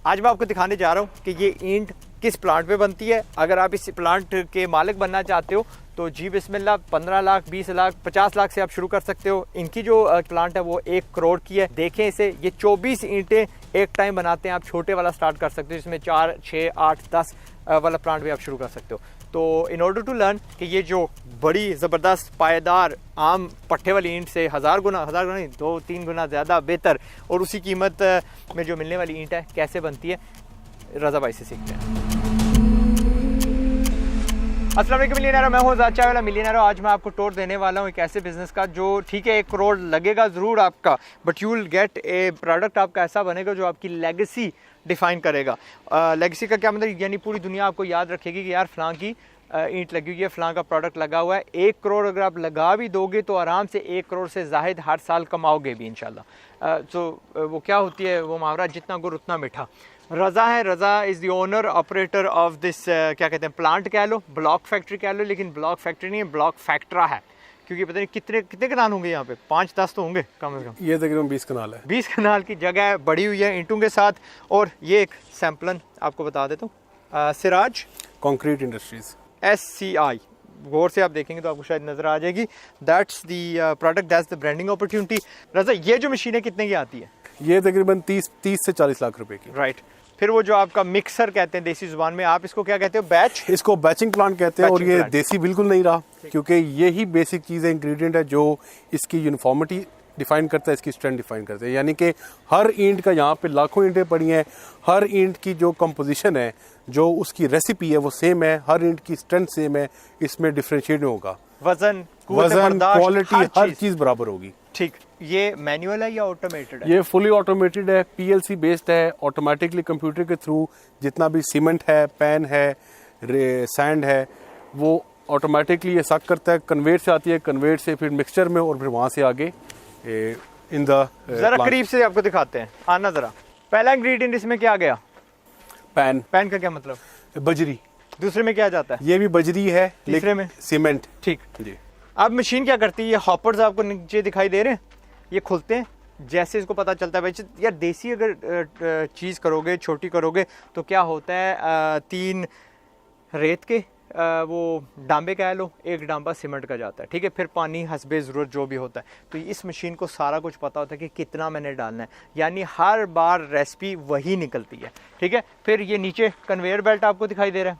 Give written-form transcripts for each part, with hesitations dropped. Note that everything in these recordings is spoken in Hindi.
आज मैं आपको दिखाने जा रहा हूँ कि ये ईंट किस प्लांट पे बनती है। अगर आप इस प्लांट के मालिक बनना चाहते हो तो जी बिस्मिल्लाह 15 लाख 20 लाख 50 लाख से आप शुरू कर सकते हो। इनकी जो प्लांट है वो 1 करोड़ की है। देखें इसे, ये 24 ईंटें एक टाइम बनाते हैं। आप छोटे वाला स्टार्ट कर सकते हो, जिसमें 4 6 8 10 वाला प्लांट भी आप शुरू कर सकते हो। तो इन ऑर्डर टू लर्न कि ये जो बड़ी ज़बरदस्त पायदार आम पट्टे वाली ईंट से हज़ार गुना नहीं 2-3 गुना ज़्यादा बेहतर और उसी कीमत में जो मिलने वाली ईंट है कैसे बनती है, रज़ा भाई से सीखते हैं। अस्सलाम वालेकुम मिलियनेयर, मैं हूँ ज़ाद चाय वाला मिलियनेयर। आज मैं आपको टूर देने वाला हूँ एक ऐसे बिजनेस का जो ठीक है 1 करोड़ लगेगा ज़रूर आपका, but you will get A product आपका ऐसा बनेगा जो आपकी लेगेसी डिफ़ाइन करेगा। लेगेसी का क्या मतलब, यानी पूरी दुनिया आपको याद रखेगी कि यार फ़लाँ की ईंट लगी हुई है, फ़लाँ का प्रोडक्ट लगा हुआ है। 1 करोड़ अगर आप लगा भी दोगे तो आराम से 1 करोड़ से ज़ाहिद हर साल कमाओगे भी इंशाल्लाह। तो वो क्या होती है वो मुहावरा, जितना गुड़ उतना मीठा। रज़ा है, Raza is the owner operator of this क्या कहते हैं प्लांट कह लो, ब्लॉक फैक्ट्री कह लो, लेकिन ब्लॉक फैक्ट्री नहीं है, ब्लॉक फैक्ट्रा है। क्योंकि पता नहीं कितने कनाल होंगे यहाँ पे, 5-10 तो होंगे कम से कम। ये तकरीबन 20 कनाल है। 20 कनाल की जगह है, बड़ी हुई है ईंटों के साथ। और ये एक सैम्पलन आपको बता देता हूँ, सिराज कंक्रीट इंडस्ट्रीज SCI, गौर से आप देखेंगे तो आपको शायद नजर आ जाएगी। That's the product, that's the branding opportunity. Raza, ये जो मशीन है कितने की आती है? ये तकरीबन 30 से 40 लाख रुपए की। राइट। फिर वो जो आपका मिक्सर कहते हैं देसी जुबान में, आप इसको क्या कहते हो? बैच। इसको बैचिंग प्लांट कहते हैं। और ये प्लांट। देसी बिल्कुल नहीं रहा, क्योंकि यही बेसिक चीज़ है, इंग्रेडिएंट है जो इसकी यूनिफॉर्मिटी डिफाइन करता है, इसकी स्ट्रेंथ डिफाइन करता है। यानी कि हर ईंट का, यहाँ पे लाखों ईंटें पड़ी हैं, हर ईंट की जो कंपोजिशन है, जो उसकी रेसिपी है वो सेम है, हर ईंट की स्ट्रेंथ सेम है, इसमें डिफरेंशिएट नहीं होगा। वजन, क्वालिटी, हर चीज़ बराबर होगी। ठीक। ये मैनुअल है या ऑटोमेटेड है? ये फुली ऑटोमेटेड है, PLC बेस्ड है। ऑटोमेटिकली कंप्यूटर के थ्रू जितना भी सीमेंट है, पैन है, सैंड है, वो ऑटोमेटिकली ये सक करता है। कन्वेयर से आती है, कन्वेयर से फिर मिक्सचर में, और फिर वहाँ से आगे इन द जरा करीब से आपको दिखाते हैं, आना जरा। पहला इंग्रेडिएंट इसमें क्या गया? पैन। पैन का क्या मतलब? बजरी। दूसरे में क्या जाता है? ये भी बजरी है, तीसरे में सीमेंट। ठीक जी। अब मशीन क्या करती है? ये हॉपर्स आपको नीचे दिखाई दे रहे हैं, ये खुलते हैं। जैसे इसको पता चलता है भाई यार देसी अगर चीज़ करोगे, छोटी करोगे तो क्या होता है, 3 रेत के वो डांबे कह लो, 1 डांबा सीमेंट का जाता है, ठीक है। फिर पानी हस्बे ज़रूरत जो भी होता है। तो इस मशीन को सारा कुछ पता होता है कि कितना मैंने डालना है, यानी हर बार रेसिपी वही निकलती है, ठीक है। फिर ये नीचे कन्वेयर बेल्ट आपको दिखाई दे रहा है,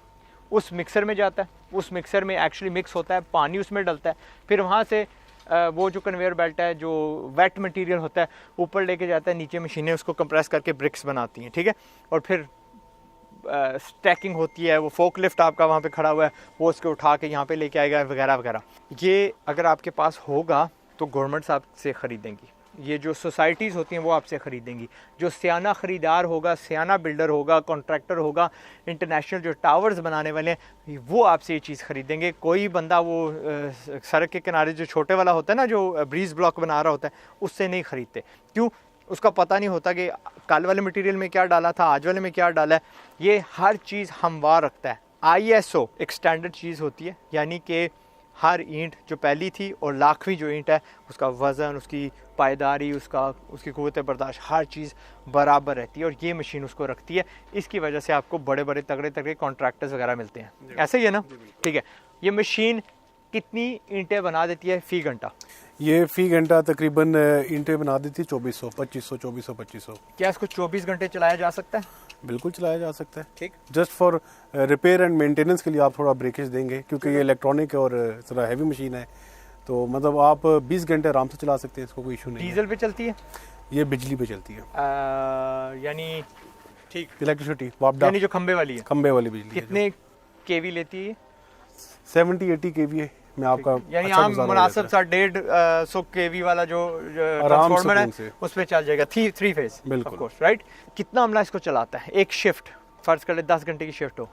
उस मिक्सर में जाता है, उस मिक्सर में एक्चुअली मिक्स होता है, पानी उसमें डलता है। फिर वहाँ से वो जो कन्वेयर बेल्ट है, जो वेट मटेरियल होता है, ऊपर लेके जाता है, नीचे मशीनें उसको कंप्रेस करके ब्रिक्स बनाती हैं, ठीक है। और फिर स्टैकिंग होती है, वो फोक लिफ्ट आपका वहाँ पे खड़ा हुआ है, वो उसको उठा के यहाँ पे लेके आएगा, वगैरह वगैरह। ये अगर आपके पास होगा तो गवर्नमेंट्स आपसे ख़रीदेंगी, ये जो सोसाइटीज़ होती हैं वो आपसे ख़रीदेंगी। जो सियाना ख़रीदार होगा, सियाना बिल्डर होगा, कॉन्ट्रैक्टर होगा, इंटरनेशनल जो टावर्स बनाने वाले हैं, वो आपसे ये चीज़ ख़रीदेंगे। कोई बंदा वो सड़क के किनारे जो छोटे वाला होता है ना, जो ब्रीज ब्लॉक बना रहा होता है, उससे नहीं ख़रीदते। क्यों? उसका पता नहीं होता कि कल वाले मटेरियल में क्या डाला था, आज वाले में क्या डाला है। ये हर चीज़ हमवार रखता है। ISO एक स्टैंडर्ड चीज़ होती है, यानी कि हर ईंट जो पहली थी और लाखवीं जो ईंट है, उसका वज़न, उसकी पायदारी, उसकी क़ुव्वत बर्दाश्त, हर चीज़ बराबर रहती है, और ये मशीन उसको रखती है। इसकी वजह से आपको बड़े बड़े तगड़े कॉन्ट्रैक्टर्स वगैरह मिलते हैं। ऐसा ही है ना? ठीक है। ये मशीन कितनी ईंटें बना देती है फ़ी घंटा? ये फ़ी घंटा तकरीबन ईंटें बना देती 2400, 2500। क्या इसको 24 घंटे चलाया जा सकता है? बिल्कुल चलाया जा सकता है, ठीक। Just for repair and maintenance के लिए आप थोड़ा ब्रेकेज देंगे, क्योंकि ये इलेक्ट्रॉनिक और थोड़ा हैवी मशीन है, तो मतलब आप 20 घंटे आराम से चला सकते हैं, इसको कोई इशू नहीं। डीजल पे चलती है? ये बिजली पे चलती है, यानी ठीक, इलेक्ट्रिसिटी, यानी जो खंबे वाली है, खंबे वाली बिजली। कितने केवी लेती है? 70-80 kVA में आपका, यानी आम मुनासिब सा 150 kV वाला जो ट्रांसफार्मर है उस पे चल जाएगा, 3 फेज। बिल्कुल राइट। कितना अमला इसको चलाता है? एक शिफ्ट फर्ज कर ले 10 घंटे की शिफ्ट हो,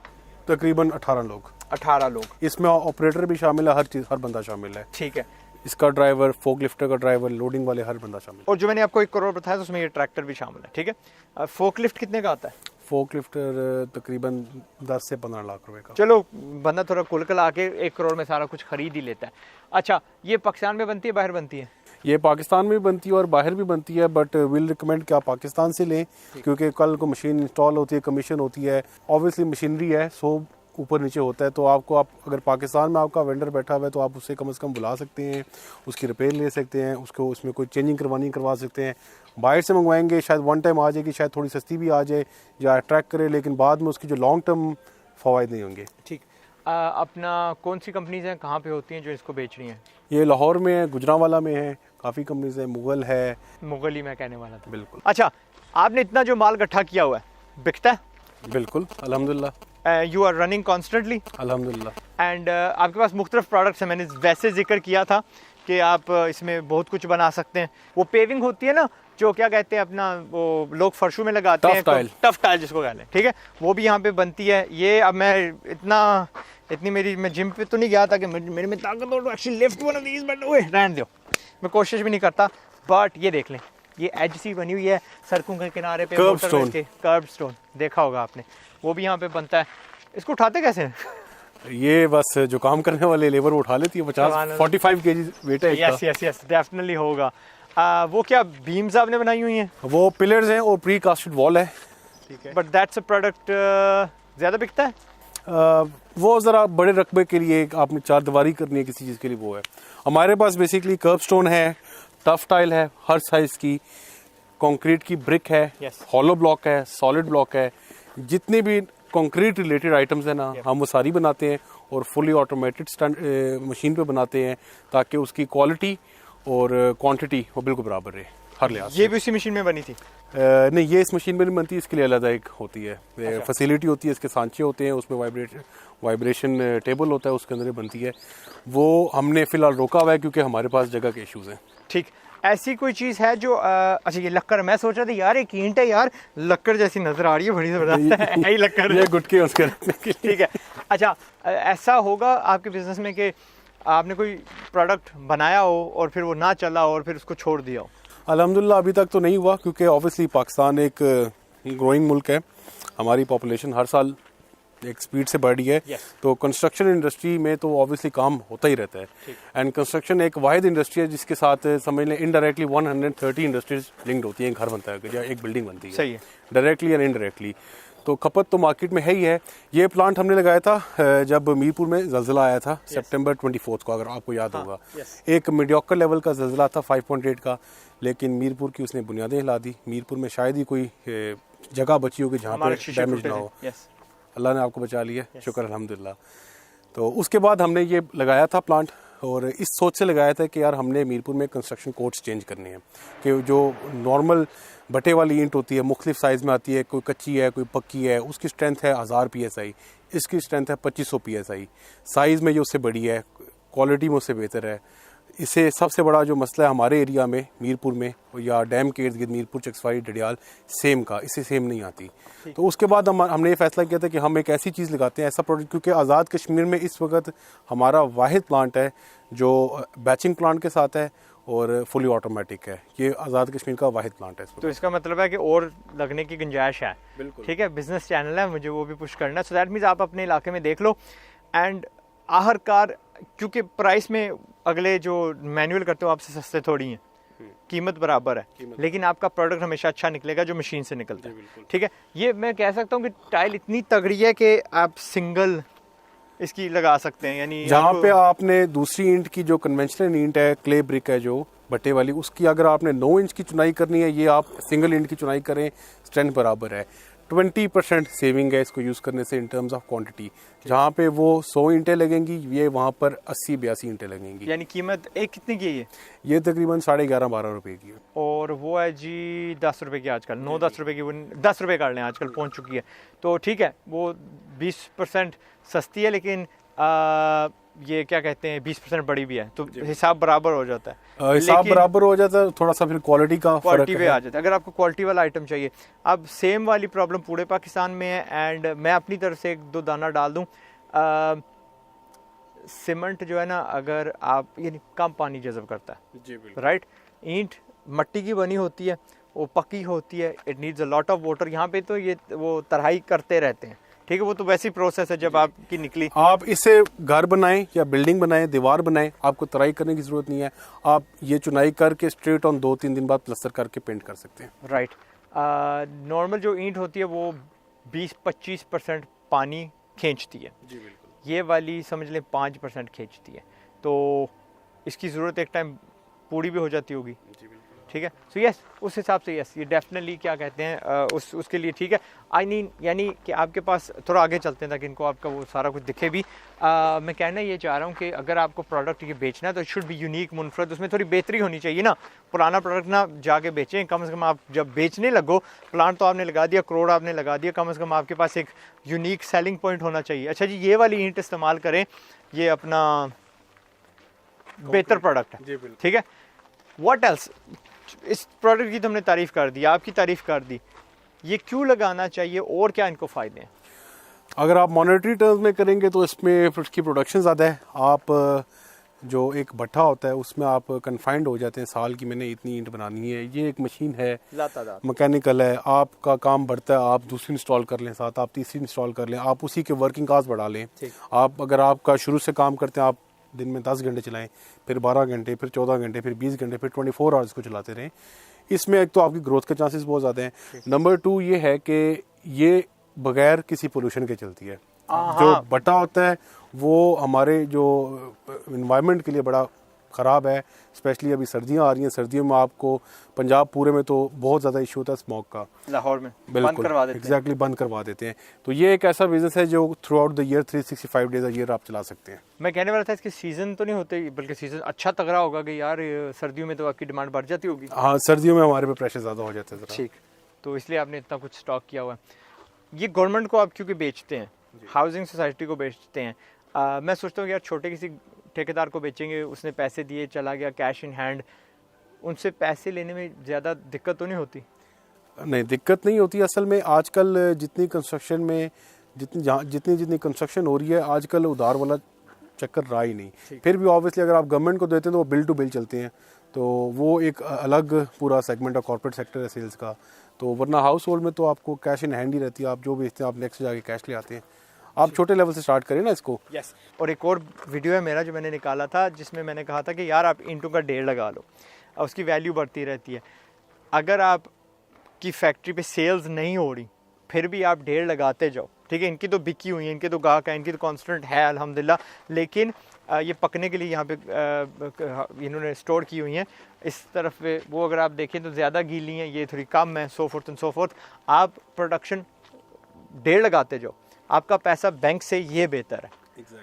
तकरीबन 18 लोग। 18 लोग। इसमें ऑपरेटर भी शामिल है, हर चीज, हर बंदा शामिल है, ठीक है। इसका ड्राइवर, फोक लिफ्टर का ड्राइवर, लोडिंग वाले हर बंदा शामिल है। और जो मैंने आपको 1 करोड़ बताया उसमें ये ट्रैक्टर भी शामिल है, ठीक है। फोक लिफ्ट कितने का आता है? फोक लिफ्टर तकरीबन 10 से 15 लाख रुपए का। चलो बंदा थोड़ा कुल कला के 1 करोड़ में सारा कुछ खरीद ही लेता है। अच्छा, ये पाकिस्तान में बनती है, बाहर बनती है? ये पाकिस्तान में भी बनती है और बाहर भी बनती है, बट विल रिकमेंड कि आप पाकिस्तान से लें, क्योंकि कल को मशीन इंस्टॉल होती है, कमीशन होती है, ऑब्वियसली मशीनरी है, सो ऊपर नीचे होता है, तो आपको आप अगर पाकिस्तान में आपका वेंडर बैठा हुआ है तो आप उससे कम से कम बुला सकते हैं, उसकी रिपेयर ले सकते हैं, उसको उसमें कोई चेंजिंग करवा सकते हैं। बाहर से मंगवाएंगे शायद वन टाइम आ जाएगी, शायद थोड़ी सस्ती भी आ जाए या अट्रैक्ट करे, लेकिन बाद में उसकी जो लॉन्ग टर्म फ़वाइद नहीं होंगे। ठीक। अपना कौन सी कंपनीज हैं, कहाँ पे होती हैं जो इसको बेच रही हैं? ये लाहौर में है, गुजरांवाला में है, काफ़ी कंपनीज है, मुगल है। मुगल ही मैं कहने वाला था। बिल्कुल। अच्छा, आपने इतना जो माल इकट्ठा किया हुआ है बिकता है? बिल्कुल, अल्हम्दुलिल्लाह। You are running constantly? अल्हम्दुलिल्लाह। एंड आपके पास मुख्तलिफ प्रोडक्ट्स हैं, मैंने वैसे जिक्र किया था कि आप इसमें बहुत कुछ बना सकते हैं। वो पेविंग होती है ना, जो क्या कहते हैं अपना, वो लोग फर्शों में लगाते हैं, टफ टाइल जिसको कहते हैं, ठीक है, वो भी यहाँ पे बनती है। ये अब मैं मैं जिम पे तो नहीं गया था कि मेरे में ताकत हो actually lift one of these, but ओए रहने दो, मैं कोशिश भी नहीं करता। बट ये देख लें, ये एज सी बनी हुई है सड़कों के किनारे पे, कर्व स्टोन देखा होगा आपने, वो भी यहाँ पे बनता है। इसको उठाते कैसे हैं? ये बस जो काम करने वाले लेबर उठा लेती है, 45 केजी वेट है। यस डेफिनेटली होगा। वो क्या बीम्स आपने बनाई हुई हैं? वो पिलर्स हैं और प्री कास्टेड वॉल है। ठीक है, बट दैट्स अ प्रोडक्ट ज़्यादा बिकता है? वो ज़रा बड़े रकबे के लिए आपने चार दीवारी करनी है किसी चीज़ के लिए, वो है। हमारे पास बेसिकली कर्व स्टोन है, टफ टाइल है हर साइज़ की, कंक्रीट की ब्रिक है, हॉलो ब्लॉक है, सॉलिड ब्लॉक है, जितने भी कंक्रीट रिलेटेड आइटम्स हैं ना, हम वो सारी बनाते हैं और फुली ऑटोमेटेड मशीन पे बनाते हैं, ताकि उसकी क्वालिटी और क्वांटिटी वो बिल्कुल बराबर रहे हर लिहाज से। ये भी उसी मशीन में बनी थी? नहीं, ये इस मशीन में नहीं बनती, इसके लिए अलग एक होती है, फैसिलिटी होती है, इसके सांचे होते हैं, उसमें वाइब्रेशन टेबल होता है, उसके अंदर बनती है। वो हमने फिलहाल रोका हुआ है क्योंकि हमारे पास जगह के इश्यूज हैं। ठीक, ऐसी कोई चीज़ है जो अच्छा, ये लक्कर, मैं सोच रहा था यार एक ईंट है यार, लक्कर जैसी नजर आ रही है, बड़ी जबरदस्त है, यही लक्कर ये गुटके उसके रखने के लिए। ठीक है। अच्छा, ऐसा होगा आपके बिजनेस में कि आपने कोई प्रोडक्ट बनाया हो और फिर वो ना चला हो और फिर उसको छोड़ दिया हो? अल्हम्दुलिल्लाह अभी तक तो नहीं हुआ, क्योंकि ऑब्वियसली पाकिस्तान एक ग्रोइंग मुल्क है, हमारी पॉपुलेशन हर साल एक स्पीड से बढ़ रही है। तो कंस्ट्रक्शन इंडस्ट्री में तो ऑब्वियसली काम होता ही रहता है, एंड कंस्ट्रक्शन एक वाहिद इंडस्ट्री है जिसके साथ समझ लें इनडायरेक्टली 130 इंडस्ट्रीज लिंक्ड होती हैं। एक घर बनता है या एक बिल्डिंग बनती है, सही है, डायरेक्टली एंड इनडायरेक्टली। तो खपत तो मार्केट में है ही है। ये प्लांट हमने लगाया था जब मीरपुर में ज़लज़ला आया था, सितंबर 24 को, अगर आपको याद होगा। एक मीडियोकर लेवल का ज़लज़ला था 5.8 का, लेकिन मीरपुर की उसने बुनियादें हिला दी। मीरपुर में शायद ही कोई जगह बची होगी जहाँ पर डैमेज ना हो। अल्लाह ने आपको बचा लिया, शुक्र अल्हम्दुलिल्लाह। तो उसके बाद हमने ये लगाया था प्लांट, और इस सोच से लगाया था कि यार हमने मीरपुर में कंस्ट्रक्शन कोड्स चेंज करने हैं, कि जो नॉर्मल बटे वाली ईंट होती है मुख्तलिफ साइज़ में आती है, कोई कच्ची है कोई पक्की है, उसकी स्ट्रेंथ है 1000 PSI, इसकी स्ट्रेंथ है 2500 PSI, साइज़ में ये उससे बड़ी है, क्वालिटी में उससे बेहतर है। इससे सबसे बड़ा जो मसला है हमारे एरिया में मीरपुर में या डैम के इर्द गिर्द मीरपुर, चक्सवाई, डडियाल, सेम का, इससे सेम नहीं आती। तो उसके बाद हमने ये फैसला किया था कि हम एक ऐसी चीज़ लगाते हैं, ऐसा प्रोडक्ट, क्योंकि आज़ाद कश्मीर में इस वक्त हमारा वाहिद प्लांट है जो बैचिंग प्लांट के साथ है और फुली ऑटोमेटिक है। ये आज़ाद कश्मीर का वाहिद प्लांट है। तो इसका मतलब है कि और लगने की गुंजाइश है। बिल्कुल, ठीक है, बिजनेस चैनल है, मुझे वो भी पुश करना है। सो दैट मीन्स आप अपने इलाके में देख लो। एंड आखिरकार क्योंकि प्राइस में अगले जो मैनुअल करते हो आपसे सस्ते थोड़ी हैं, कीमत बराबर है, लेकिन आपका प्रोडक्ट हमेशा अच्छा निकलेगा जो मशीन से निकलता है। ठीक है, ये मैं कह सकता हूँ कि टाइल इतनी तगड़ी है कि आप सिंगल इसकी लगा सकते हैं, यानी जहाँ पे आपने दूसरी ईंट की जो कन्वेंशनल ईंट है, क्ले ब्रिक है जो बट्टे वाली, उसकी अगर आपने 9 इंच की चुनाई करनी है, ये आप सिंगल ईंट की चुनाई करें, स्ट्रेंथ बराबर है। 20% सेविंग है इसको यूज़ करने से इन टर्म्स ऑफ क्वांटिटी। जहाँ पे वो 100 ईंटें लगेंगी, ये वहाँ पर 80-82 ईंटें लगेंगी। यानी कीमत एक कितनी की है ये तकरीबन 11.5-12 रुपए की है, और वो है जी 10 रुपए की आजकल, 9-10 रुपए की, वो 10 रुपए कर लें आजकल पहुँच चुकी है। तो ठीक है, वो 20% सस्ती है, लेकिन ये क्या कहते हैं 20% बड़ी भी है, तो हिसाब बराबर हो जाता है। हिसाब बराबर हो जाता है, थोड़ा सा फिर क्वालिटी का क्वालिटी पे आ जाता है। अगर आपको क्वालिटी वाला आइटम चाहिए, अब सेम वाली प्रॉब्लम पूरे पाकिस्तान में है। एंड मैं अपनी तरफ से 1-2 दाना डाल दूं, सीमेंट जो है ना, अगर आप यानी कम पानी जज़ब करता है, राइट। ईंट मट्टी की बनी होती है, वो पक्की होती है, it needs a lot of water. यहाँ पे तो ये वो तराई करते रहते हैं, ठीक है, वो तो वैसी प्रोसेस है जब आपकी निकली। आप इससे घर बनाएं या बिल्डिंग बनाएं, दीवार बनाएं, आपको तराई करने की जरूरत नहीं है। आप ये चुनाई करके स्ट्रेट ऑन 2-3 दिन बाद प्लस्तर करके पेंट कर सकते हैं। राइट। नॉर्मल जो ईंट होती है वो 20-25% पानी खींचती है, जी बिल्कुल। ये वाली समझ लें 5% खींचती है, तो इसकी ज़रूरत एक टाइम पूरी भी हो जाती होगी। जी बिल्कुल। ठीक है, सो यस, उस हिसाब से यस, ये डेफिनेटली क्या कहते हैं उसके लिए ठीक है। आई मीन यानी कि आपके पास थोड़ा आगे चलते हैं ताकि इनको आपका वो सारा कुछ दिखे भी। मैं कहना ये चाह रहा हूँ कि अगर आपको प्रोडक्ट ये बेचना है तो इट शुड बी यूनिक, मुनफरद, उसमें थोड़ी बेहतरी होनी चाहिए ना। पुराना प्रोडक्ट ना जाके बेचें, कम से कम आप जब बेचने लगो, प्लांट तो आपने लगा दिया, करोड़ आपने लगा दिया, कम से कम आपके पास एक यूनिक सेलिंग पॉइंट होना चाहिए। अच्छा जी, ये वाली ईंट इस्तेमाल करें, ये अपना बेहतर प्रोडक्ट है, ठीक है। व्हाट एल्स, इस प्रोडक्ट की तो हमने तारीफ कर दी, आपकी तारीफ कर दी, ये क्यों लगाना चाहिए और क्या इनको फ़ायदे हैं? अगर आप मॉनेटरी टर्म्स में करेंगे तो इसमें उसकी प्रोडक्शन ज़्यादा है। आप जो एक भट्ठा होता है उसमें आप कन्फाइंड हो जाते हैं, साल की मैंने इतनी ईंट बनानी है। ये एक मशीन है, मैकेनिकल है, आपका काम बढ़ता है, आप दूसरी इंस्टॉल कर लें, साथ आप तीसरी इंस्टॉल कर लें, आप उसी के वर्किंग आवर्स बढ़ा लें। आप अगर आपका शुरू से काम करते हैं, आप दिन में 10 घंटे चलाएं, फिर 12 घंटे, फिर 14 घंटे, फिर 20 घंटे, फिर 24 आवर्स को चलाते रहें। इसमें एक तो आपकी ग्रोथ के चांसेस बहुत ज़्यादा हैं। नंबर 2 ये है कि ये बगैर किसी पोल्यूशन के चलती है। जो भट्टा होता है वो हमारे जो इन्वायरमेंट के लिए बड़ा ख़राब है, स्पेशली अभी सर्दियां आ रही हैं। सर्दियों में आपको पंजाब पूरे में तो बहुत ज़्यादा इशू होता है स्मोक का, लाहौर में बिल्कुल एग्जैक्टली बंद करवा देते हैं। तो ये एक ऐसा बिजनेस है जो through out the year 365 days a year आप चला सकते हैं। मैं कहने वाला था इसके सीजन तो नहीं होते, बल्कि सीजन अच्छा तगड़ा होगा कि यार सर्दियों में तो आपकी डिमांड बढ़ जाती होगी। हाँ, सर्दियों में हमारे पे प्रेशर ज़्यादा हो जाता है। ठीक, तो इसलिए आपने इतना कुछ स्टॉक किया हुआ है। ये गवर्नमेंट को आप क्योंकि बेचते हैं, हाउसिंग सोसाइटी को बेचते हैं, मैं सोचता हूँ कि यार छोटे किसी ठेकेदार को बेचेंगे, उसने पैसे दिए, चला गया कैश इन हैंड, उनसे पैसे लेने में ज़्यादा दिक्कत तो नहीं होती? नहीं, दिक्कत नहीं होती। असल में आजकल जितनी कंस्ट्रक्शन में जितनी कंस्ट्रक्शन हो रही है, आजकल उधार वाला चक्कर रहा ही नहीं। फिर भी ऑब्वियसली अगर आप गवर्नमेंट को देते हैं तो वो बिल टू बिल चलते हैं, तो वो एक अलग पूरा सेगमेंट है, कॉर्पोरेट सेक्टर है सेल्स का। तो वरना हाउस होल्ड में तो आपको कैश इन हैंड ही रहती है, आप जो बेचते हैं आप नेक्स्ट जाके कैश ले आते हैं। आप छोटे लेवल से स्टार्ट करें ना इसको। यस। और एक और वीडियो है मेरा जो मैंने निकाला था, जिसमें मैंने कहा था कि यार आप ईंटों का ढेर लगा लो, उसकी वैल्यू बढ़ती रहती है। अगर आप की फैक्ट्री पे सेल्स नहीं हो रही, फिर भी आप ढेर लगाते जाओ, ठीक है। इनकी तो बिकी हुई है, इनके तो गाहक है, इनकी तो कांस्टेंट है अल्हम्दुलिल्लाह, लेकिन ये पकने के लिए यहाँ पे इन्होंने स्टोर की हुई हैं। इस तरफ वो अगर आप देखें तो ज़्यादा गीली हैं, ये थोड़ी कम है, सो फोर्थ एंड सो फोर्थ। आप प्रोडक्शन ढेर लगाते जाओ, आपका पैसा बैंक से ये बेहतर है,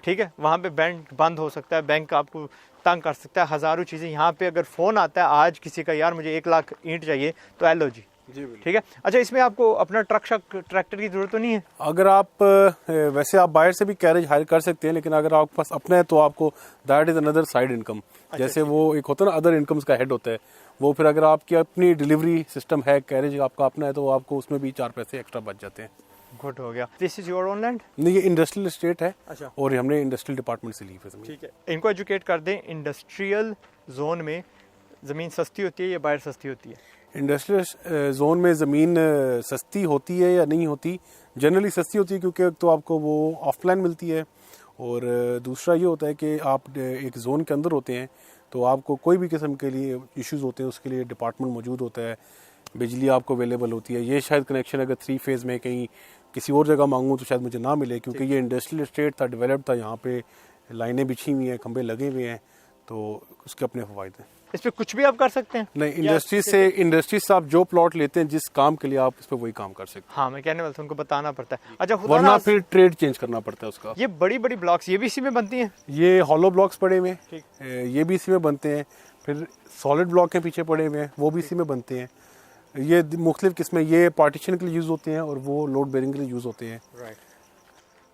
ठीक है। वहाँ पे बैंक बंद हो सकता है, बैंक आपको तंग कर सकता है, हज़ारों चीज़ें। यहाँ पे अगर फ़ोन आता है आज किसी का, यार मुझे 1 लाख ईंट चाहिए, तो एलो जी, ठीक है। अच्छा, इसमें आपको अपना ट्रैक्टर की जरूरत तो नहीं है? अगर आप वैसे आप बाहर से भी कैरेज हायर कर सकते हैं, लेकिन अगर आपके पास अपना है तो आपको that is another side income. जैसे वो एक होता है ना, अदर इनकम्स का हेड होता है वो। फिर अगर आपकी अपनी डिलीवरी सिस्टम है, कैरेज आपका अपना है, तो आपको उसमें भी 4 पैसे एक्स्ट्रा बच जाते हैं। गुड हो गया। This is your own land? नहीं, ये इंडस्ट्रियल एस्टेट है। अच्छा। और हमने इंडस्ट्रियल डिपार्टमेंट से ली है ज़मीन। ठीक है, इनको एजुकेट कर दें, इंडस्ट्रियल जोन में ज़मीन सस्ती होती है या बाहर सस्ती होती है? इंडस्ट्रियल जोन में ज़मीन सस्ती होती है या नहीं होती? जनरली सस्ती होती है, क्योंकि तो आपको वो ऑफलाइन मिलती है, और दूसरा ये होता है कि आप एक जोन के अंदर होते हैं तो आपको कोई भी किस्म के लिए इश्यूज़ होते हैं उसके लिए डिपार्टमेंट मौजूद होता है, बिजली आपको अवेलेबल होती है। ये शायद कनेक्शन अगर 3 फेज़ में कहीं किसी और जगह मांगूँ तो शायद मुझे ना मिले, क्योंकि ये इंडस्ट्रियल एस्टेट था, डेवलप्ड था, यहाँ पे लाइनें बिछी हुई हैं, खंबे लगे हुए हैं, तो उसके अपने फ़ायदे हैं। इस पर कुछ भी आप कर सकते हैं? नहीं, इंडस्ट्री से आप जो प्लॉट लेते हैं, जिस काम के लिए आप इस पर वही काम कर सकते हैं। हाँ, मैं कहने वाला था, उनको बताना पड़ता है। अच्छा, वरना फिर ट्रेड चेंज करना पड़ता है उसका। ये बड़ी बड़ी ब्लॉक्स ये भी इसी में बनती हैं? ये हॉलो ब्लॉक्स पड़े हुए हैं, ये भी इसी में बनते हैं। फिर सॉलिड ब्लॉक के पीछे पड़े हुए हैं, वो भी इसी में बनते हैं। ये मुख्तलिफ किस्में, ये पार्टीशन के लिए यूज़ होते हैं और वो लोड बेरिंग के लिए यूज़ होते हैं। राइट।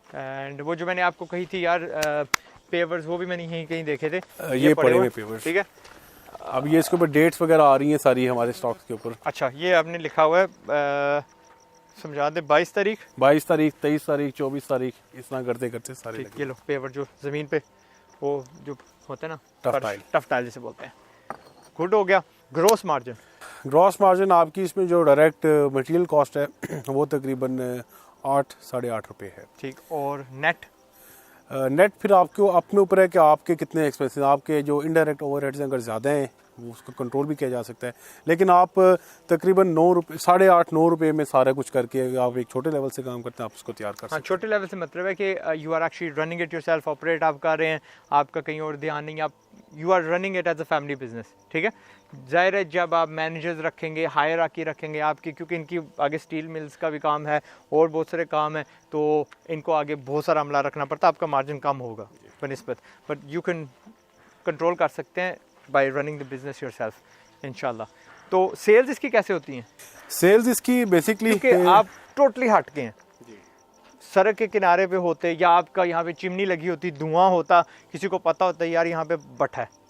एंड वो जो मैंने आपको कही थी यार पेवर्स, वो भी मैंने यहीं कहीं देखे थे, ये पड़े हुए पेवर्स, ठीक है। अब ये इसके ऊपर डेट्स वगैरह आ रही हैं सारी हमारे स्टॉक्स के ऊपर। अच्छा, ये आपने लिखा हुआ है, समझा दे, 22 तारीख, 23 तारीख, 24 तारीख, इस तरह करते करते सारे। ये लो पेवर जो ज़मीन पे वो जो होता है ना, टफ टाइल जिसे बोलते हैं। गुड हो गया। Gross margin? ग्रॉस मार्जिन आपकी इसमें जो डायरेक्ट मटेरियल कॉस्ट है वो तकरीबन 8 साढ़े 8 रुपये है। ठीक, और नेट? नेट फिर आपको अपने ऊपर है कि आपके कितने एक्सपेंसेस, आपके जो इनडायरेक्ट ओवरहेड्स अगर ज़्यादा हैं वो उसको कंट्रोल भी किया जा सकता है, लेकिन आप तकरीबन 9 रुपये 8.5 9 रुपये में सारा कुछ करके अगर आप एक छोटे लेवल से काम करते हैं आप उसको तैयार कर सकते हैं। छोटे लेवल से मतलब है कि you are actually running it yourself, operate आप कर रहे हैं, आपका कहीं और ध्यान नहीं, आप you are running it as a family business. ठीक है, जाहिर है जब आप मैनेजर्स रखेंगे, हायरार्की रखेंगे आपकी, क्योंकि इनकी आगे स्टील मिल्स का भी काम है और बहुत सारे काम है, तो इनको आगे बहुत सारा अमला रखना पड़ता है, आपका मार्जिन कम होगा बनिस्बत, बट यू कैन कंट्रोल कर सकते हैं bye running the business yourself इंशाल्लाह। तो सेल्स इसकी कैसे होती हैं? सेल्स इसकी बेसिकली क्योंकि आप टोटली हट के हैं, सड़क के किनारे पे होते, या आपका यहाँ पे चिमनी लगी होती, धुआं होता, किसी को पता होता है यार यहाँ पे भट्ठा है।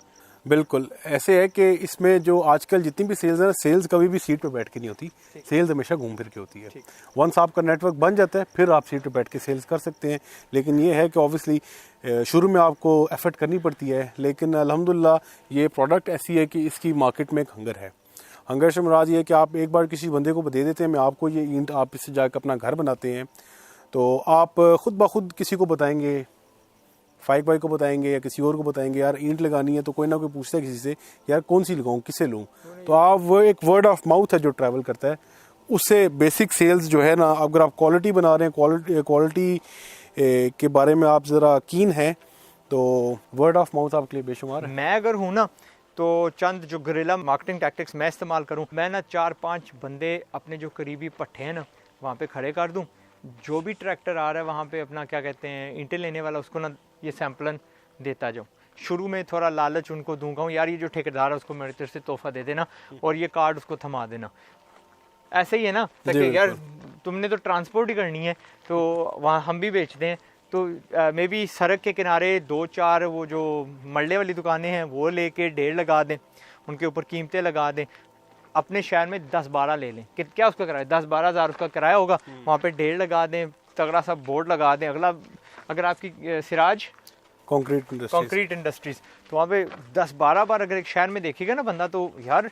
बिल्कुल ऐसे है कि इसमें जो आजकल जितनी भी सेल्स है, सेल्स कभी भी सीट पे बैठ के नहीं होती, सेल्स हमेशा घूम फिर के होती है। वंस आपका नेटवर्क बन जाता है फिर आप सीट पे बैठ के सेल्स कर सकते हैं, लेकिन ये है कि ऑब्वियसली शुरू में आपको एफर्ट करनी पड़ती है, लेकिन अल्हम्दुलिल्लाह ये प्रोडक्ट ऐसी है कि इसकी मार्केट में एक हंगर है। हंगर से मुराद ये है कि आप एक बार किसी बंदे को दे देते हैं मैं आपको ये ईंट, आप इससे जाकर अपना घर बनाते हैं, तो आप खुद ब खुद किसी को बताएंगे, फाइक भाई को बताएंगे या किसी और को बताएंगे यार ईंट लगानी है, तो कोई ना कोई पूछता है किसी से यार कौन सी लगाऊं, किससे लूं, तो आप वो एक वर्ड ऑफ माउथ है जो ट्रैवल करता है, उससे बेसिक सेल्स जो है ना, अगर आप क्वालिटी बना रहे हैं, क्वालिटी के बारे में आप ज़रा कीन हैं, तो वर्ड ऑफ माउथ आपके लिए बेशुमार है। मैं अगर हूँ ना तो चंद जो गुरिल्ला मार्केटिंग टैक्टिक्स मैं इस्तेमाल करूँ, मैं ना 4-5 बंदे अपने जो करीबी पट्टे हैं ना वहाँ पे खड़े कर दूँ, जो भी ट्रैक्टर आ रहा है वहाँ पे अपना क्या कहते हैं ईंटें लेने वाला, उसको ना ये सैंपलन देता जाऊँ। शुरू में थोड़ा लालच उनको दूंगा, यार ये जो ठेकेदार है उसको मेरी तरफ से तोहफा दे देना और ये कार्ड उसको थमा देना। ऐसे ही है ना, ताकि यार तुमने तो ट्रांसपोर्ट ही करनी है, तो वहाँ हम भी बेचते हैं, तो मे बी सड़क के किनारे 2-4 वो जो मल्ले वाली दुकानें हैं वो लेके ढेर लगा दें, उनके ऊपर कीमतें लगा दें, अपने शहर में 10-12 ले लें, क्या उसका किराया 10-12 हज़ार उसका किराया होगा, वहाँ पे ढेर लगा दें, तगड़ा सा बोर्ड लगा दें। अगला अगर आपकी सिराज कंक्रीट इंडस्ट्रीज, तो वहाँ पे 10-12 बार अगर एक शहर में देखेगा ना बंदा, तो यार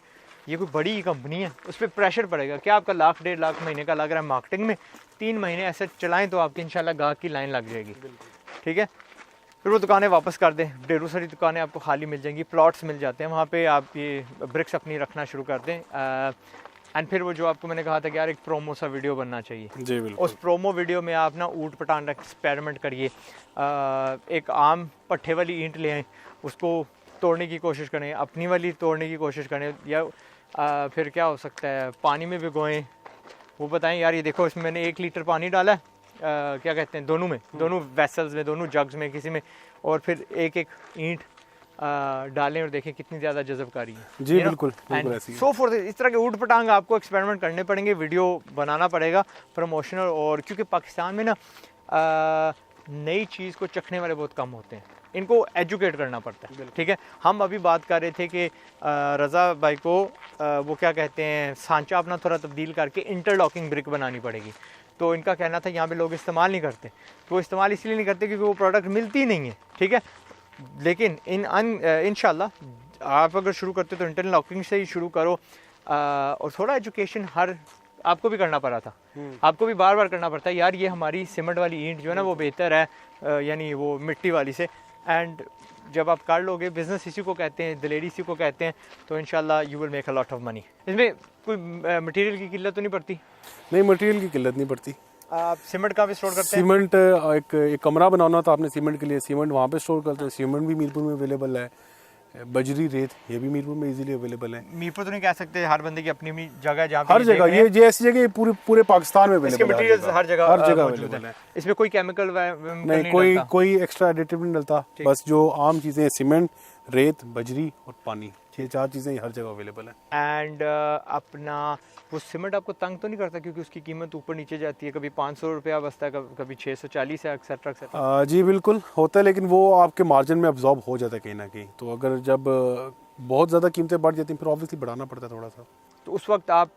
ये कोई बड़ी कंपनी है, उस पर प्रेशर पड़ेगा। क्या आपका 1-1.5 महीने का लग रहा है मार्केटिंग में, 3 महीने ऐसे चलाएं तो आपकी इंशाल्लाह गाहक की लाइन लग जाएगी। ठीक है, फिर वो दुकानें वापस कर दें, ढेरों सारी दुकानें आपको खाली मिल जाएंगी, प्लॉट्स मिल जाते हैं वहाँ पे, आप ये ब्रिक्स अपनी रखना शुरू कर दें। एंड फिर वो जो आपको मैंने कहा था कि यार एक प्रोमो सा वीडियो बनना चाहिए, जी बिल्कुल। उस प्रोमो वीडियो में आप ना ऊट पटांग एक्सपेरिमेंट करिए, एक आम पट्टे वाली ईंट ले आएँ, उसको तोड़ने की कोशिश करें, अपनी वाली तोड़ने की कोशिश करें, या फिर क्या हो सकता है पानी में भिगोएं, वो बताएं यार ये देखो इसमें मैंने 1 लीटर पानी डाला है, क्या कहते हैं दोनों में, दोनों वेसल्स में, दोनों जग्स में, किसी में, और फिर एक ईंट डालें और देखें कितनी ज़्यादा जज़बकारी है। जी बिल्कुल बिल्कुल ऐसी सो फॉर इस तरह के ऊट पटांग आपको एक्सपेरिमेंट करने पड़ेंगे, वीडियो बनाना पड़ेगा प्रमोशनल, और क्योंकि पाकिस्तान में ना नई चीज़ को चखने वाले बहुत कम होते हैं, इनको एजुकेट करना पड़ता है। ठीक है, हम अभी बात कर रहे थे कि रज़ा भाई को वो क्या कहते हैं सांचा अपना थोड़ा तब्दील करके इंटरलॉकिंग ब्रिक बनानी पड़ेगी, तो इनका कहना था यहाँ पे लोग इस्तेमाल नहीं करते, तो इस्तेमाल इसलिए नहीं करते क्योंकि वो प्रोडक्ट मिलती नहीं है। ठीक है, लेकिन इंशाल्लाह आप अगर शुरू करते तो इंटरलॉकिंग से ही शुरू करो, और थोड़ा एजुकेशन हर आपको भी करना पड़ा था, आपको भी बार बार करना पड़ता है, यार ये हमारी सीमेंट वाली ईंट जो है ना वो बेहतर है, यानी वो मिट्टी वाली से। एंड जब आप कर लोगे, बिजनेस इसी को कहते हैं, दिलेरी इसी को कहते हैं, तो इंशाल्लाह you will make a lot of money. इसमें कोई मटेरियल की किल्लत तो नहीं पड़ती? नहीं, मटेरियल की किल्लत नहीं पड़ती। आप सीमेंट कहाँ पे स्टोर करते हैं? सीमेंट एक कमरा बनाना था आपने सीमेंट के लिए, सीमेंट वहाँ पे स्टोर करते हैं, सीमेंट भी मीरपुर में अवेलेबल है, बजरी रेत ये भी मीरपुर में इजीली अवेलेबल है। मीरपुर तो नहीं कह सकते, हर बंदे की अपनी अपनी जगह, जहाँ हर जगह ये ऐसी जगह पूरे पाकिस्तान में इसके अवेलेबल मटेरियल्स हर जगह अवेलेबल है। इसमें कोई केमिकल नहीं, कोई एक्स्ट्रा एडिटिव नहीं डलता, बस जो आम चीज़ें सीमेंट, रेत, बजरी और पानी, ये 4 चीज़ें हर जगह अवेलेबल है। एंड अपना वो सीमेंट आपको तंग तो नहीं करता क्योंकि उसकी कीमत ऊपर नीचे जाती है, कभी 500 रुपया बचता है, कभी 640 है, एक्सेट्रा एक्सेट्रा। जी बिल्कुल होता है, लेकिन वो आपके मार्जिन में अब्जॉर्ब हो जाता है कहीं ना कहीं, तो अगर जब बहुत ज़्यादा कीमतें बढ़ जाती हैं फिर ऑब्वियसली बढ़ाना पड़ता है थोड़ा सा। तो उस वक्त आप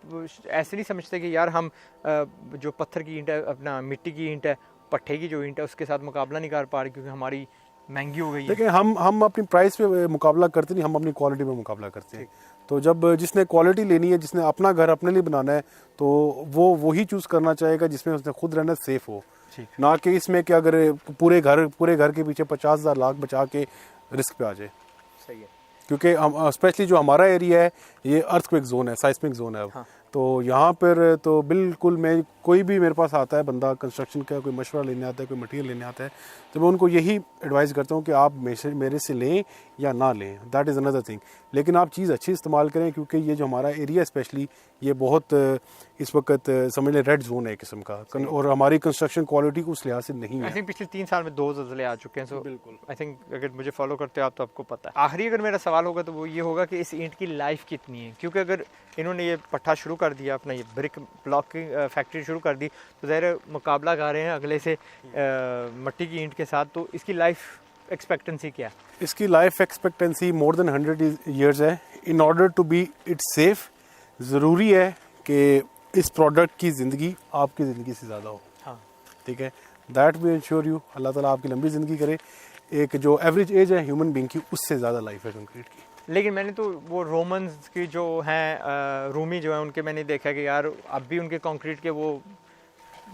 ऐसे नहीं समझते कि यार हम जो पत्थर की ईंट है, अपना मिट्टी की ईंट है, पट्टे की जो ईंट है, उसके साथ मुकाबला नहीं कर पा रहे क्योंकि हमारी महंगी हो गई है। देखिए हम अपनी प्राइस पे मुकाबला करते नहीं, हम अपनी क्वालिटी पे मुकाबला करते हैं। तो जब जिसने क्वालिटी लेनी है, जिसने अपना घर अपने लिए बनाना है, तो वो वही चूज़ करना चाहेगा जिसमें उसने खुद रहना सेफ हो, ना कि इसमें कि अगर पूरे घर के पीछे 50,000 लाख बचा के रिस्क पे आ जाए। सही है। क्योंकि हम स्पेशली जो हमारा एरिया है ये अर्थक्वेक जोन है, साइस्मिक जोन है अब। हाँ। तो यहाँ पर तो बिल्कुल मैं कोई भी मेरे पास आता है बंदा कंस्ट्रक्शन का, कोई मशवरा लेने आता है, कोई मटेरियल लेने आता है, तो मैं उनको यही एडवाइस करता हूँ कि आप मेरे से लें या ना लें, दैट इज़ अनदर थिंग। लेकिन आप चीज़ अच्छी इस्तेमाल करें, क्योंकि ये जो हमारा एरिया स्पेशली ये बहुत इस वक्त समझ लें रेड जोन है एक किस्म का, और हमारी कंस्ट्रक्शन क्वालिटी उस लिहाज से नहीं है। आई थिंक पिछले 3 साल में 2 ज़लज़ले आ चुके हैं। सो बिल्कुल। आई थिंक अगर मुझे फॉलो करते हो आप तो आपको पता है। आखिरी अगर मेरा सवाल होगा तो वो ये होगा कि इस ईंट की लाइफ कितनी है, क्योंकि अगर इन्होंने ये पट्टा शुरू कर दिया, अपना ये ब्रिक ब्लॉक की फैक्ट्री शुरू कर दी, तो ज़ाहिर मुकाबला कर रहे हैं अगले से मिट्टी की ईंट के साथ, तो इसकी लाइफ एक्सपेक्टेंसी क्या है? इसकी life expectancy more than 100 years है। In order to be it safe, ज़रूरी है कि इस प्रोडक्ट की ज़िंदगी आपकी ज़िंदगी से ज़्यादा हो। हाँ, ठीक है, दैट वी इंश्योर यू, अल्लाह ताला आपकी लंबी ज़िंदगी करे। एक जो एवरेज एज है ह्यूमन बीइंग की, उससे ज़्यादा लाइफ है कंक्रीट की। लेकिन मैंने तो वो रोमन्स की जो हैं रूमी जो है उनके मैंने देखा कि यार अब भी उनके कंक्रीट के वो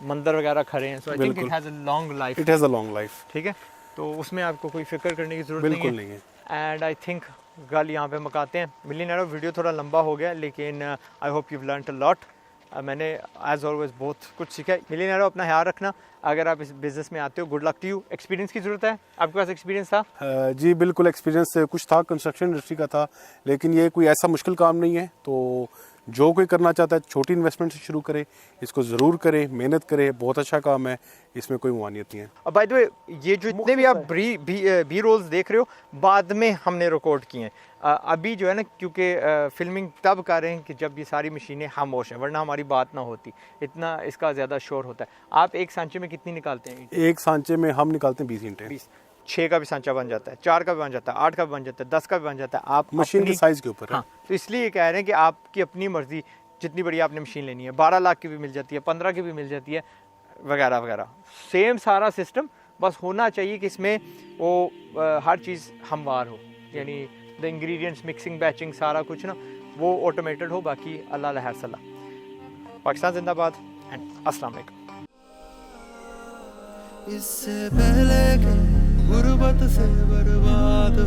मंदिर वगैरह खड़े हैं। So I think it has a long life. It has a long life. ठीक है, तो उसमें आपको कोई फिक्र करने की ज़रूरत बिल्कुल नहीं है। एंड आई थिंक गल यहाँ पे मुकाते हैं। मिलियनेयर वीडियो थोड़ा लंबा हो गया, लेकिन I hope you learn a lot. मैंने एज ऑलवेज बहुत कुछ सीखा। मिलियनेयर अपना ख्याल रखना, अगर आप इस बिज़नेस में आते हो, good luck to you. Experience की ज़रूरत है, आपके पास एक्सपीरियंस था? जी बिल्कुल, एक्सपीरियंस कुछ था, कंस्ट्रक्शन इंडस्ट्री का था, लेकिन ये कोई ऐसा मुश्किल काम नहीं है। तो जो कोई करना चाहता है छोटी इन्वेस्टमेंट से शुरू करे, इसको ज़रूर करे, मेहनत करे, बहुत अच्छा काम है, इसमें कोई मुआनियत नहीं है। अब बाय द वे ये जो जितने भी आप बी रोल्स देख रहे हो बाद में हमने रिकॉर्ड किए हैं। अभी जो है ना, क्योंकि फिल्मिंग तब कर रहे हैं कि जब ये सारी मशीनें खामोश हैं, वरना हमारी बात ना होती, इतना इसका ज़्यादा शोर होता है। आप एक सांचे में कितनी निकालते हैं? एक सांचे में हम निकालते हैं 20 ईंटें। 20। 6 का भी सांचा बन जाता है, 4 का भी बन जाता है, 8 का भी बन जाता है, 10 का भी बन जाता है। आप मशीन के साइज़ के ऊपर है। हाँ, तो इसलिए कह रहे हैं कि आपकी अपनी मर्जी, जितनी बड़ी आपने मशीन लेनी है, 12 लाख की भी मिल जाती है, 15 की भी मिल जाती है, वगैरह वगैरह। सेम सारा सिस्टम, बस होना चाहिए कि इसमें वो हर चीज़ हमवार हो, यानी द इंग्रेडिएंट्स, मिक्सिंग, बैचिंग, सारा कुछ ना वो ऑटोमेटेड हो। बाकी अल्लाह लहर सलाह। पाकिस्तान जिंदाबाद एंड अस्सलाम वालेकुम। इससे पहले कि गुर्बत से बर्बाद